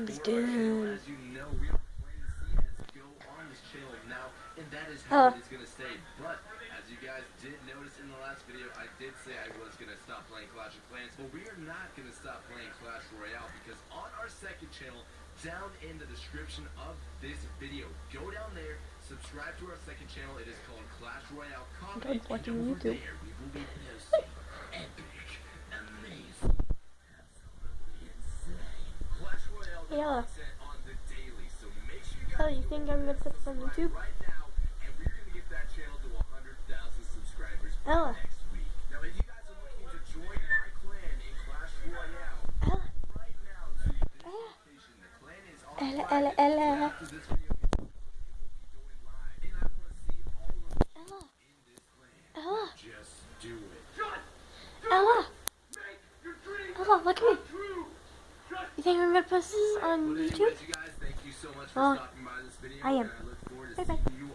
understand. As you know, we are playing CS:GO on this channel now, and that is how it is going to stay. But as you guys did notice in the last video, I did say I was going to stop playing Clash of Clans. But we are not going to stop playing Clash Royale, because on our second channel, down in the description of this video, go down there, subscribe to our second channel. It is called Clash Royale Combat, and over there we will be posting epic, amazing, absolutely insane Clash Royale content on the daily. So make sure you guys you think I'm gonna put this on YouTube? right now, and we're gonna get that channel to 100,000 subscribers by next week. Now, if you guys are looking to join my clan in Clash Royale, right now to this location, the clan is on private. So after this video gets uploaded, it will be going live, and I want to see all of you in this clan. Just do it. Make your dreams Look at me. come true. You think I'm gonna post this on But anyways, YouTube? you guys, thank you so much for stopping by this video. I am. And I look forward to Bye-bye. seeing you all.